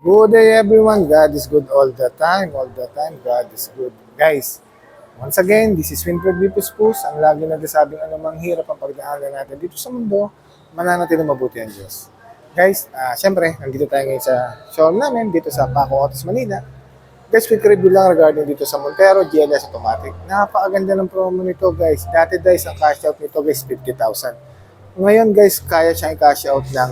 Good day everyone, God is good all the time, God is good. Guys, once again, this is Winfred Vipus Pus, ang lagi nagsasabing anumang hirap ang pagdaanan natin dito sa mundo, mananatiling mabuti ang Diyos. Guys, syempre, nandito tayo ngayon sa showroom namin, dito sa Paco Autos, Manila. Guys, quick review lang regarding dito sa Montero GLS Automatic. Napakaganda ng promo nito guys. Dati guys, ang cash out nito guys, 50,000. Ngayon guys, kaya siyang i-cash out ng,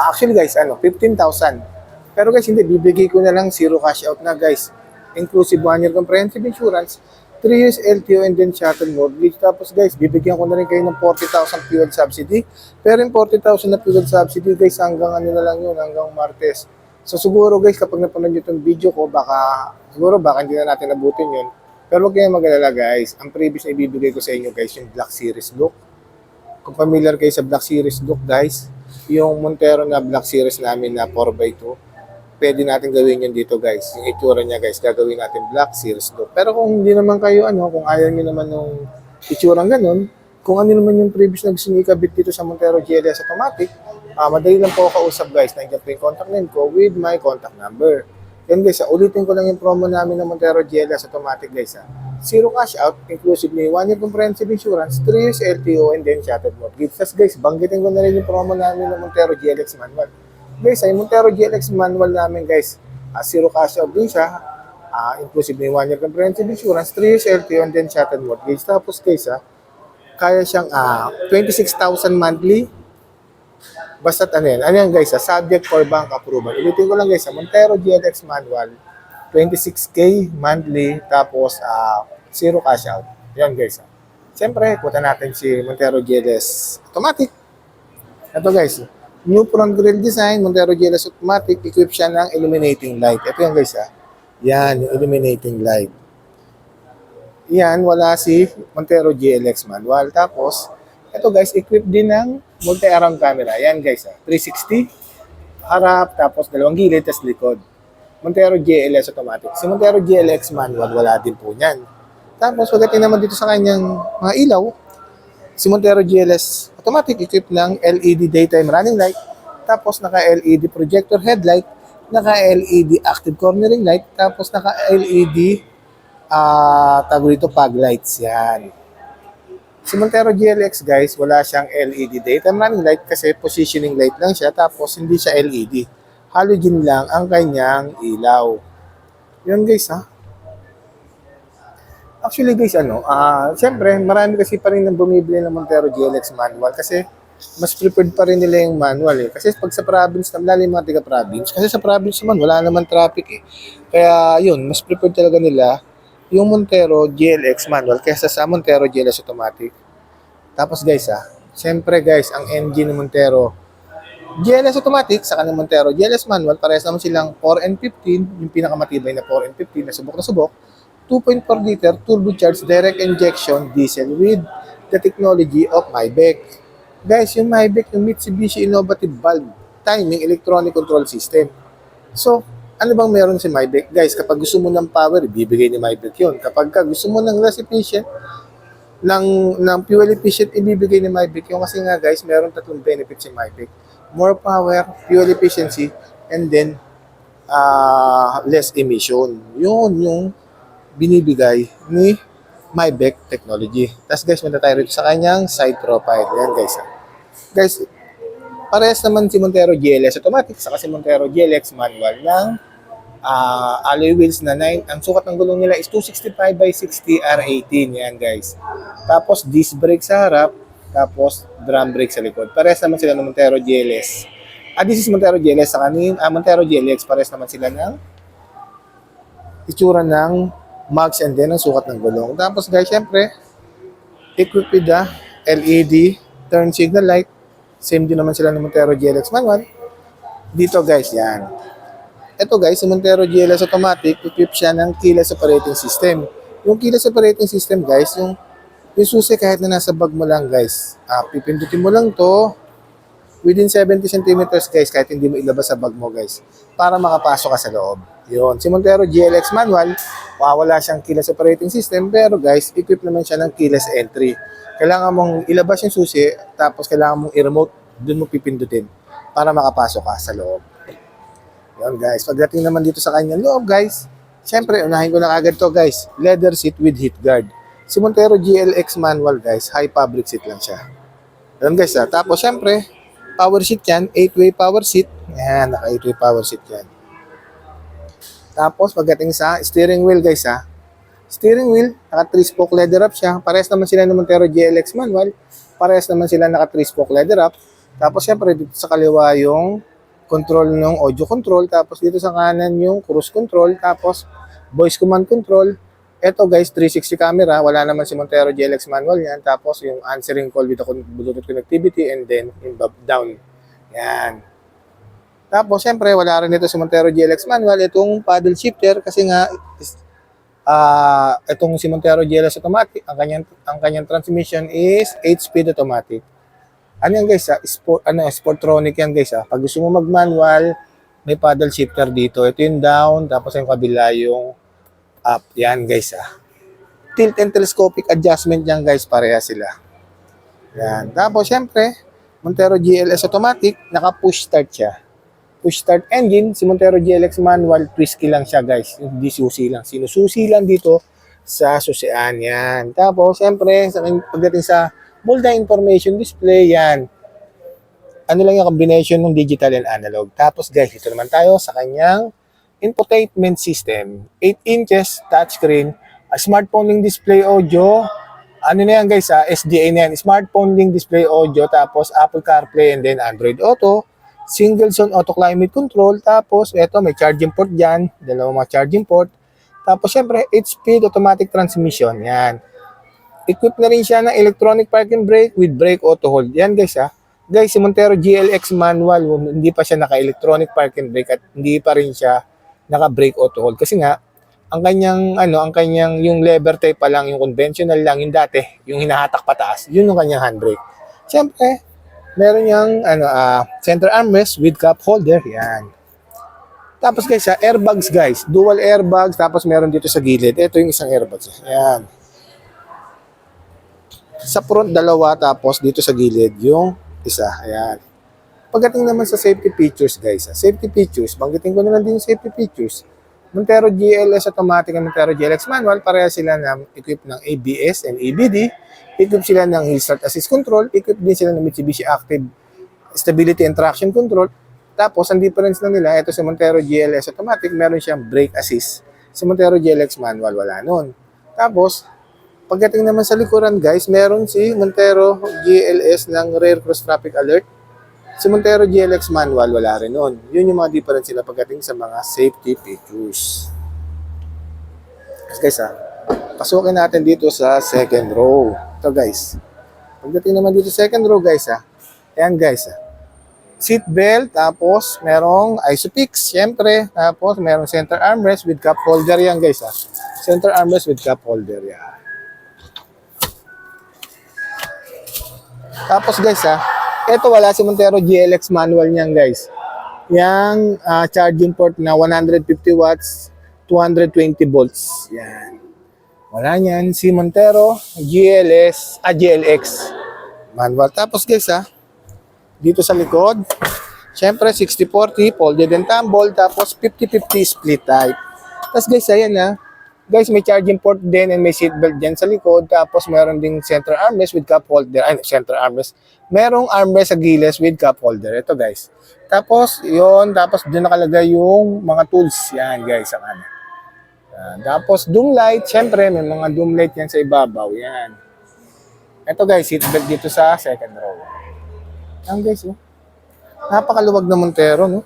actually guys, 15,000. Pero guys, hindi, bibigay ko na lang zero cash out na guys. Inclusive 1 year comprehensive insurance, 3 years LTO and then shuttle mortgage. Tapos guys, bibigyan ko na rin kayo ng 40,000 fuel subsidy. Pero yung 40,000 na fuel subsidy guys, hanggang ano na lang yun, hanggang Martes. So siguro guys, kapag napanood nyo itong video ko, baka hindi na natin nabutin yun. Pero huwag kayong mag-alala guys, ang previous na ibibigay ko sa inyo guys, yung Black Series look. Kung familiar kayo sa Black Series look guys, yung Montero na Black Series namin na 4x2, pwede natin gawin yun dito guys. Yung itsura niya guys, gagawin natin Black Series look. Pero kung hindi naman kayo, kung ayaw nyo naman yung itsura ganun, kung ano naman yung previous na gusto nyo ikabit dito sa Montero GLS Automatic, madali lang po ako kausap guys. Nandiyan po yung contact name ko with my contact number. Yan guys, ulitin ko lang yung promo namin ng Montero GLS Automatic guys. Zero cash out, inclusive ni 1 year comprehensive insurance, 3 years LTO, and then shattered mortgage. Tapos guys, banggitin ko na rin yung promo namin ng Montero GLX Manual. Guys, ay Montero GLX manual namin guys, zero cash out din siya, inclusive ng 1 year comprehensive insurance, 3 years LTO, and then shuttle mortgage. Tapos guys, kaya siyang 26,000 monthly, basta ano yan guys, subject for bank approval. Ulitin ko lang guys, Montero GLX manual, 26K monthly, tapos zero cash out. Yan guys. Siyempre, punta natin si Montero GLS Automatic. Ito guys, new front grille design, Montero GLS Automatic, equip siya ng illuminating light. Ito yan guys Yan, yung illuminating light. Yan, wala si Montero GLX manual. Tapos, ito guys, equip din ng multi-arm camera. Yan guys 360, harap, tapos dalawang gilid, tapos likod. Montero GLS Automatic. Si Montero GLX manual, wala din po yan. Tapos, pagdating naman dito sa kanyang mga ilaw, si Montero GLS Automatic equipped ng LED daytime running light, tapos naka-LED projector headlight, naka-LED active cornering light, tapos naka-LED tago dito fog lights. Yan. Si Montero GLX guys, wala siyang LED daytime running light kasi positioning light lang siya, tapos hindi siya LED. Halogen lang ang kanyang ilaw. Yan guys Actually guys, siyempre marami kasi pa rin nang bumibili ng Montero GLX manual kasi mas preferred pa rin nila yung manual eh. Kasi pag sa province, lalo yung mga taga-province, kasi sa province naman wala naman traffic eh. Kaya yun, mas preferred talaga nila yung Montero GLX manual kaysa sa Montero GLS Automatic. Tapos guys siyempre guys, ang engine ng Montero GLS Automatic sa kanang Montero GLS manual, parehas naman silang 4 and 15, yung pinakamatibay na 4 and 15 na subok, 2.4 liter turbocharged direct injection diesel with the technology of Maybach. Guys, yung Maybach, yung Mitsubishi Innovative Valve Timing Electronic Control System. So, ano bang meron si Maybach? Guys, kapag gusto mo ng power, ibibigay ni Maybach yun. Kapag gusto mo ng less efficient, ng fuel efficient, ibibigay ni Maybach yun. Kasi nga guys, meron tatlong benefits si Maybach. More power, fuel efficiency, and then less emission. Yun yung binibigay ni Maybach Technology. Tapos guys, muna tayo rito sa kanyang side profile. Yan guys. Guys, parehas naman si Montero GLS Automatic saka si Montero GLX manual ng alloy wheels na 9. Ang sukat ng gulong nila is 265/60 R18. Yan guys. Tapos disc brake sa harap, tapos drum brake sa likod. Parehas naman sila ng Montero GLS. This is Montero GLS sa Montero GLX, parehas naman sila ng itsura ng mags and then ang sukat ng gulong. Tapos guys, syempre, equipped with the LED turn signal light. Same din naman sila ng Montero GLX manual. Dito guys, yan. Ito guys, si Montero GLS Automatic, equipped siya ng keyless operating system. Yung keyless operating system guys, yung susi kahit na nasa bag mo lang guys. Pipindutin mo lang to within 70 centimeters guys, kahit hindi mo ilabas sa bag mo guys, para makapasok ka sa loob. Yun. Si Montero GLX manual, wala siyang keyless operating system, pero guys, equipped naman siya ng keyless entry. Kailangan mong ilabas yung susi, tapos kailangan mong i-remote, dun mo pipindutin para makapasok ka sa loob. Yun guys, pagdating naman dito sa kanyang loob guys, syempre unahin ko na agad to guys, leather seat with heat guard. Si Montero GLX manual guys, high fabric seat lang siya. Yun guys tapos syempre, power seat yan, 8-way power seat. Yan, naka 8-way power seat yan. Tapos pagdating sa steering wheel guys steering wheel, naka 3-spoke leather wrap siya. Parehas naman sila ng Montero GLX manual, parehas naman sila naka 3-spoke leather wrap. Tapos syempre dito sa kaliwa yung control ng audio control, tapos dito sa kanan yung cruise control, tapos voice command control. Ito guys, 360 camera, wala naman si Montero GLX manual yan. Tapos yung answering call with Bluetooth connectivity and then in down. Yan. Tapos syempre wala rin ito si Montero GLX manual, itong paddle shifter kasi nga itong si Montero GLX automatic, ang kanyang transmission is 8-speed automatic. Ano yan guys Sportronic yan guys Pag gusto mo mag-manual, may paddle shifter dito. Ito yung down, tapos yung kabila yung up. Yan guys Tilt and telescopic adjustment yan guys, pareha sila. Yan. Tapos syempre, Montero GLS automatic, naka-push start siya. Push start engine, si Montero GLX manual, twist key lang siya guys. Hindi susi lang. Sinususi lang dito sa susian yan. Tapos syempre, pagdating sa multi-information display, yan. Ano lang yung combination ng digital and analog. Tapos guys, dito naman tayo sa kanyang infotainment system. 8 inches touchscreen, a smartphone link display audio. Ano na yan guys SDA na yan. Smartphone link display audio, tapos Apple CarPlay and then Android Auto. Single zone auto climate control. Tapos eto, may charging port dyan. Dalawang mga charging port. Tapos syempre, 8-speed automatic transmission. Yan. Equipped na rin siya ng electronic parking brake with brake auto hold. Yan guys Guys, si Montero GLX manual, hindi pa siya naka-electronic parking brake at hindi pa rin siya naka-brake auto hold. Kasi nga, ang kanyang yung lever type pa lang, yung conventional lang, yung dati, yung hinahatak pataas, yun yung kanyang handbrake. Siyempre, meron niyang center armrest with cup holder. Yan. Tapos guys airbags guys, dual airbags, tapos meron dito sa gilid. Ito yung isang airbags. Yan. Sa front dalawa, tapos dito sa gilid yung isa. Ayan. Pagdating naman sa safety features guys, safety features, banggitin ko na lang din yung safety features. Montero GLS automatic at Montero GLX manual, pareha sila na equipped ng ABS and ABD, equipped sila ng hill start assist control, equipped din sila ng Mitsubishi Active Stability and Traction Control. Tapos ang difference na nila, ito sa Montero GLS automatic, meron siyang brake assist. Sa Montero GLX manual, wala nun. Tapos pagdating naman sa likuran guys, meron si Montero GLS ng rear cross traffic alert. Si Montero GLX manual, wala rin nun. Yun yung mga difference nila pagdating sa mga safety features. Guys pasukin natin dito sa second row. Ito guys. Pagdating naman dito sa second row guys ayan guys seat belt, tapos merong ISOFIX, syempre. Tapos merong center armrest with cup holder yan guys Center armrest with cup holder yan. Tapos guys ito wala si Montero GLX manual niyan guys. Yang charging port na 150 watts, 220 volts. Yan. Wala niyan si Montero GLX manual. Tapos guys dito sa likod, syempre 60-40, folded and tumble, tapos 50-50 split type. Tapos guys ayan guys, may charging port din and may seatbelt dyan sa likod. Tapos meron ding center armrest with cup holder. Center armrest. Merong armrest sa gilid with cup holder. Ito guys. Tapos tapos doon nakalagay yung mga tools. Yan guys, sa kanan. Tapos doom light, syempre may mga doom light yan sa ibabaw. Yan. Ito guys, seatbelt dito sa second row. Yan guys, napakaluwag na Montero, no?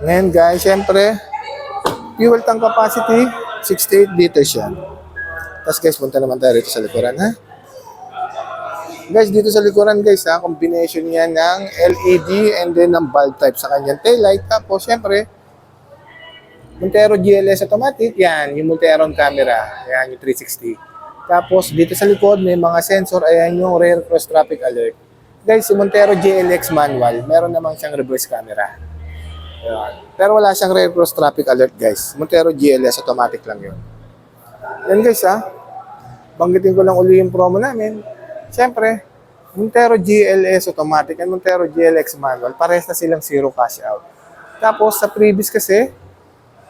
Ngayon guys, syempre, fuel tank capacity, 68 liters yan. Tapos guys, punta naman tayo dito sa likuran, Guys, dito sa likuran guys, combination yan ng LED and then ng bulb type sa kanyang taillight. Tapos, syempre, Montero GLS automatic, yan, yung multi-around camera, yan, yung 360. Tapos, dito sa likod, may mga sensor, ayan yung rear cross traffic alert. Guys, si Montero GLX manual, meron namang siyang reverse camera. Ayan. Pero wala siyang rear cross traffic alert guys. Montero GLS automatic lang yun. Yan guys banggitin ko lang uli yung promo namin. Siyempre, Montero GLS automatic and Montero GLX manual, parehas na silang zero cash out. Tapos sa previous kasi,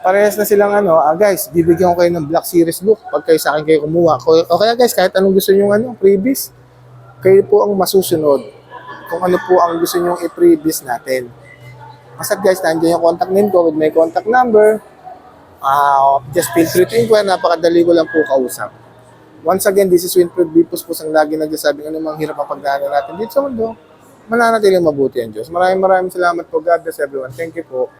parehas na silang guys, bibigyan ko kayo ng Black Series look pag kayo sa akin kayo kumuha. O kaya guys, kahit anong gusto nyo previous, kayo po ang masusunod kung ano po ang gusto nyo i-previous natin. Basta guys, nandiyan yung contact name ko with my contact number. Just feel free to inquire, napakadali ko lang po kausap. Once again, this is Winfred Bipos po, ang lagi nagsasabing anumang hirap ang pagdaanan natin dito sa mundo, mananatiling mabuti ang Diyos. Maraming salamat po. God bless everyone. Thank you po.